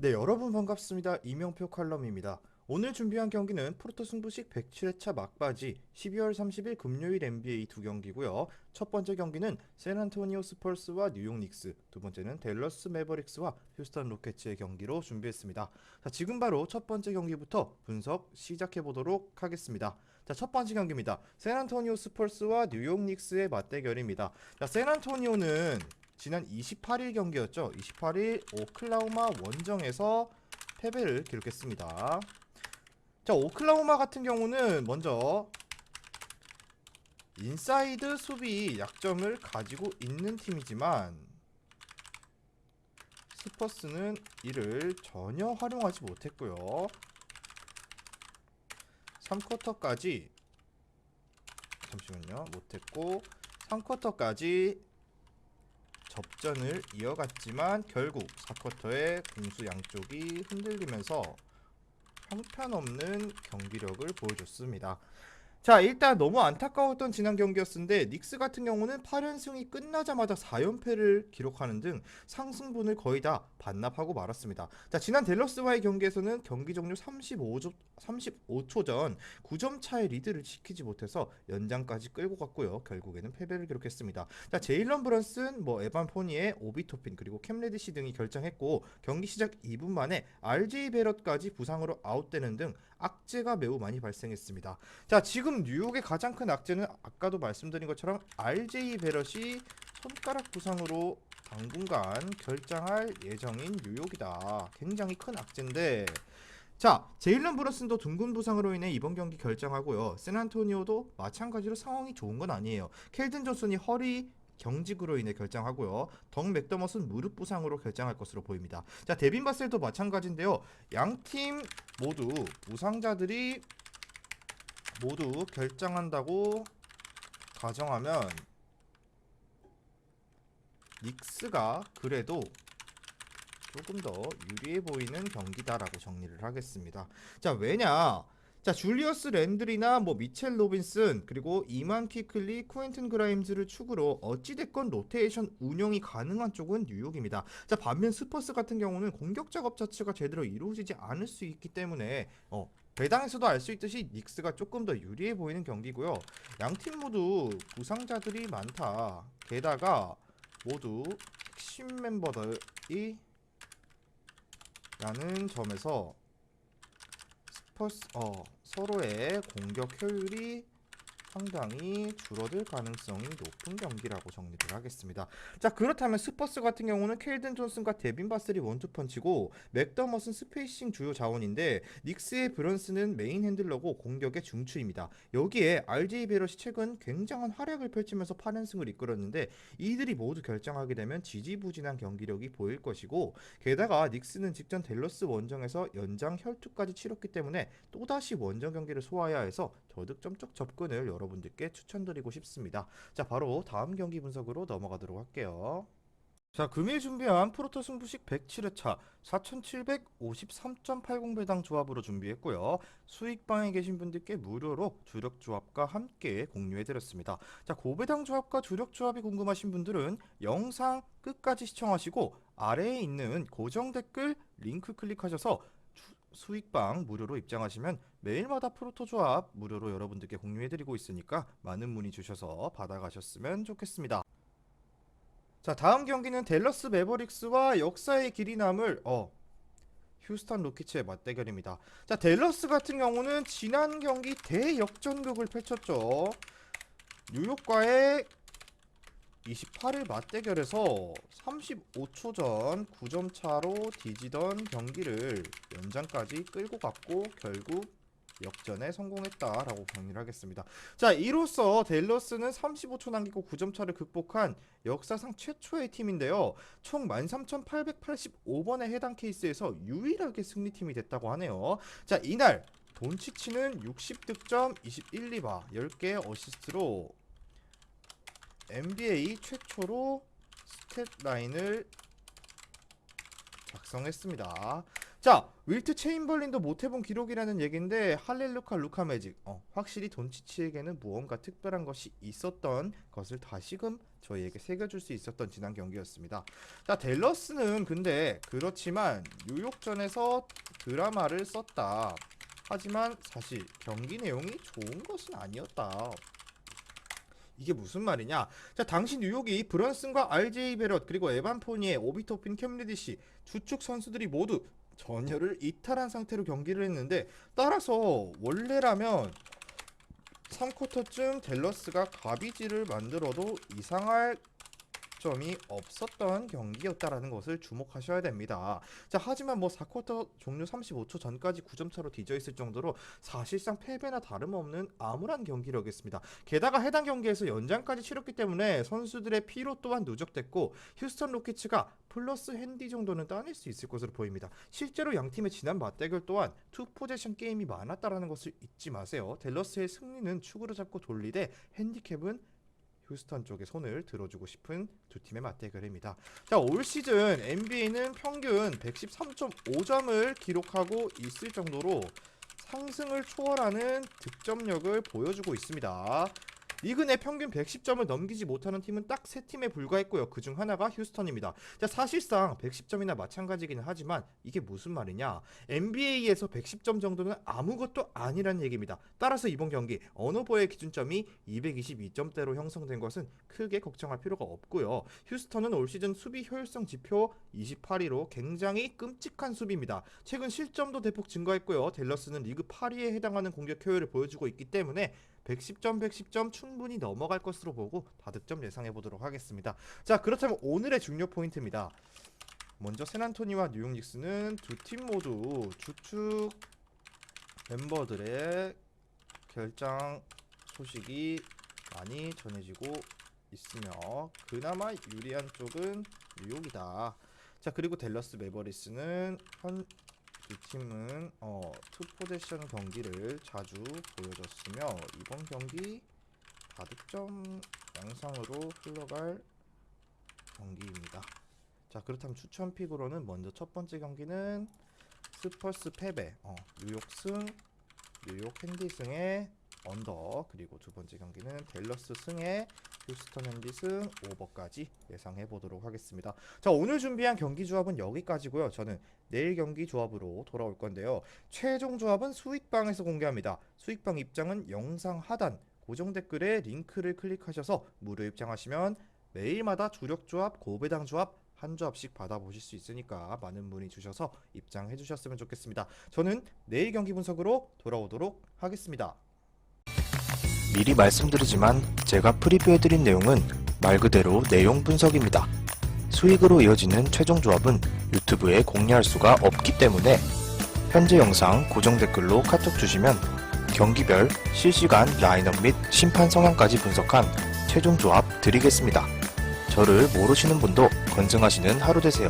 네, 여러분 반갑습니다. 이명표 칼럼입니다. 오늘 준비한 경기는 프로토 승부식 107회차 막바지 12월 30일 금요일 NBA 두 경기고요. 첫 번째 경기는 샌안토니오 스퍼스와 뉴욕 닉스, 두 번째는 댈러스 매버릭스와 휴스턴 로켓츠의 경기로 준비했습니다. 자, 지금 바로 첫 번째 경기부터 분석 시작해 보도록 하겠습니다. 자, 첫 번째 경기입니다. 샌안토니오 스퍼스와 뉴욕 닉스의 맞대결입니다. 자, 샌안토니오는 지난 28일 경기였죠. 28일 오클라호마 원정에서 패배를 기록했습니다. 자, 오클라호마 같은 경우는 먼저 인사이드 수비 약점을 가지고 있는 팀이지만 스퍼스는 이를 전혀 활용하지 못했고요. 3쿼터까지 잠시만요. 못했고 3쿼터까지 접전을 이어갔지만 결국 4쿼터에 공수 양쪽이 흔들리면서 형편없는 경기력을 보여줬습니다. 자, 일단 너무 안타까웠던 지난 경기였는데 닉스 같은 경우는 8연승이 끝나자마자 4연패를 기록하는 등 상승분을 거의 다 반납하고 말았습니다. 자, 지난 댈러스와의 경기에서는 경기 종료 35초 전 9점 차의 리드를 지키지 못해서 연장까지 끌고 갔고요. 결국에는 패배를 기록했습니다. 자, 제일런 브런슨, 에반 포니에, 오비 토핀 그리고 캠 레디시 등이 결정했고 경기 시작 2분 만에 RJ 베럿까지 부상으로 아웃되는 등 악재가 매우 많이 발생했습니다. 자, 지금 뉴욕의 가장 큰 악재는 아까도 말씀드린 것처럼 RJ 베럿이 손가락 부상으로 당분간 결장할 예정인 뉴욕이다. 굉장히 큰 악재인데, 자, 제일런 브런슨도 둥근 부상으로 인해 이번 경기 결장하고요. 샌안토니오도 마찬가지로 상황이 좋은 건 아니에요. 켈든 존슨이 허리 경직으로 인해 결장하고요. 덕 맥더머스는 무릎 부상으로 결장할 것으로 보입니다. 자, 데빈 바셀도 마찬가지인데요. 양 팀 모두 부상자들이 모두 결장한다고 가정하면 닉스가 그래도 조금 더 유리해 보이는 경기다라고 정리를 하겠습니다. 자, 왜냐? 자, 줄리어스 랜드리나 미첼 로빈슨 그리고 이만 퀴클리, 쿠엔튼 그라임즈를 축으로 어찌됐건 로테이션 운영이 가능한 쪽은 뉴욕입니다. 자, 반면 스퍼스 같은 경우는 공격 작업 자체가 제대로 이루어지지 않을 수 있기 때문에 배당에서도 알 수 있듯이 닉스가 조금 더 유리해 보이는 경기고요. 양 팀 모두 부상자들이 많다. 게다가 모두 핵심 멤버들이 라는 점에서 스퍼스 서로의 공격 효율이 상당히 줄어들 가능성이 높은 경기라고 정리를 하겠습니다. 자, 그렇다면 스퍼스 같은 경우는 켈든 존슨과 데빈 바셀이 원투펀치고 맥더머슨 스페이싱 주요 자원인데 닉스의 브런스는 메인 핸들러고 공격의 중추입니다. 여기에 RJ 베럿이 최근 굉장한 활약을 펼치면서 8연승을 이끌었는데 이들이 모두 결정하게 되면 지지부진한 경기력이 보일 것이고 게다가 닉스는 직전 댈러스 원정에서 연장 혈투까지 치렀기 때문에 또다시 원정 경기를 소화해야 해서 저득점적 접근을 여러분들께 추천드리고 싶습니다. 자, 바로 다음 경기 분석으로 넘어가도록 할게요. 자, 금일 준비한 프로토 승부식 107회차 4753.80배당 조합으로 준비했고요. 수익방에 계신 분들께 무료로 주력 조합과 함께 공유해드렸습니다. 자, 고배당 조합과 주력 조합이 궁금하신 분들은 영상 끝까지 시청하시고 아래에 있는 고정 댓글 링크 클릭하셔서 수익방 무료로 입장하시면 매일마다 프로토 조합 무료로 여러분들께 공유해드리고 있으니까 많은 문의 주셔서 받아가셨으면 좋겠습니다. 자, 다음 경기는 댈러스 매버릭스와 역사의 길이 남을 휴스턴 로켓츠의 맞대결입니다. 자, 댈러스 같은 경우는 지난 경기 대역전극을 펼쳤죠. 뉴욕과의 28일 맞대결에서 35초 전 9점 차로 뒤지던 경기를 연장까지 끌고 갔고 결국 역전에 성공했다라고 정리를 하겠습니다. 자, 이로써 댈러스는 35초 남기고 9점 차를 극복한 역사상 최초의 팀인데요. 총 13,885번의 해당 케이스에서 유일하게 승리팀이 됐다고 하네요. 자, 이날 돈치치는 60득점, 21 리바, 10개 어시스트로 NBA 최초로 스탯 라인을 작성했습니다. 자, 윌트 체인벌린도 못해본 기록이라는 얘기인데 할렐루카 루카 매직 확실히 돈치치에게는 무언가 특별한 것이 있었던 것을 다시금 저희에게 새겨줄 수 있었던 지난 경기였습니다. 자, 댈러스는 근데 그렇지만 뉴욕전에서 드라마를 썼다. 하지만 사실 경기 내용이 좋은 것은 아니었다. 이게 무슨 말이냐? 자, 당시 뉴욕이 브런슨과 RJ 베럿 그리고 에반 포니에, 오비 토핀, 캠 리디시 주축 선수들이 모두 전열을 이탈한 상태로 경기를 했는데, 따라서 원래라면 3쿼터쯤 댈러스가 가비지를 만들어도 이상할 점이 없었던 경기였다라는 것을 주목하셔야 됩니다. 자, 하지만 뭐 4쿼터 종료 35초 전까지 9점 차로 뒤져 있을 정도로 사실상 패배나 다름없는 암울한 경기력이었습니다. 게다가 해당 경기에서 연장까지 치렀기 때문에 선수들의 피로 또한 누적됐고, 휴스턴 로켓츠가 플러스 핸디 정도는 따낼 수 있을 것으로 보입니다. 실제로 양 팀의 지난 맞대결 또한 투 포제션 게임이 많았다라는 것을 잊지 마세요. 댈러스의 승리는 축으로 잡고 돌리되 핸디캡은 휴스턴 쪽에 손을 들어주고 싶은 두 팀의 맞대결입니다. 자, 올 시즌 NBA는 평균 113.5점을 기록하고 있을 정도로 상승을 초월하는 득점력을 보여주고 있습니다. 리그 내 평균 110점을 넘기지 못하는 팀은 딱 3팀에 불과했고요. 그중 하나가 휴스턴입니다. 자, 사실상 110점이나 마찬가지기는 하지만 이게 무슨 말이냐? NBA에서 110점 정도는 아무것도 아니라는 얘기입니다. 따라서 이번 경기 언어버의 기준점이 222점대로 형성된 것은 크게 걱정할 필요가 없고요. 휴스턴은 올 시즌 수비 효율성 지표 28위로 굉장히 끔찍한 수비입니다. 최근 실점도 대폭 증가했고요. 댈러스는 리그 8위에 해당하는 공격 효율을 보여주고 있기 때문에 110점 충분히 넘어갈 것으로 보고 다득점 예상해 보도록 하겠습니다. 자, 그렇다면 오늘의 중요 포인트입니다. 먼저 샌안토니와 뉴욕 닉스는 두 팀 모두 주축 멤버들의 결장 소식이 많이 전해지고 있으며 그나마 유리한 쪽은 뉴욕이다. 자, 그리고 댈러스 매버리스는 두 팀은 투 포제션 경기를 자주 보여줬으며 이번 경기 다득점 양상으로 흘러갈 경기입니다. 자, 그렇다면 추천 픽으로는 먼저 첫 번째 경기는 스퍼스 패배, 뉴욕 승, 뉴욕 핸디 승의 언더, 그리고 두 번째 경기는 댈러스 승의 휴스턴 핸디 승 오버까지 예상해 보도록 하겠습니다. 자, 오늘 준비한 경기 조합은 여기까지고요. 저는 내일 경기 조합으로 돌아올 건데요. 최종 조합은 수익방에서 공개합니다. 수익방 입장은 영상 하단 고정 댓글에 링크를 클릭하셔서 무료 입장하시면 매일마다 주력 조합, 고배당 조합 한 조합씩 받아보실 수 있으니까 많은 문의 주셔서 입장해 주셨으면 좋겠습니다. 저는 내일 경기 분석으로 돌아오도록 하겠습니다. 미리 말씀드리지만 제가 프리뷰해드린 내용은 말 그대로 내용 분석입니다. 수익으로 이어지는 최종 조합은 유튜브에 공개할 수가 없기 때문에 현재 영상 고정 댓글로 카톡 주시면 경기별 실시간 라인업 및 심판 성향까지 분석한 최종 조합 드리겠습니다. 저를 모르시는 분도 건승하시는 하루 되세요.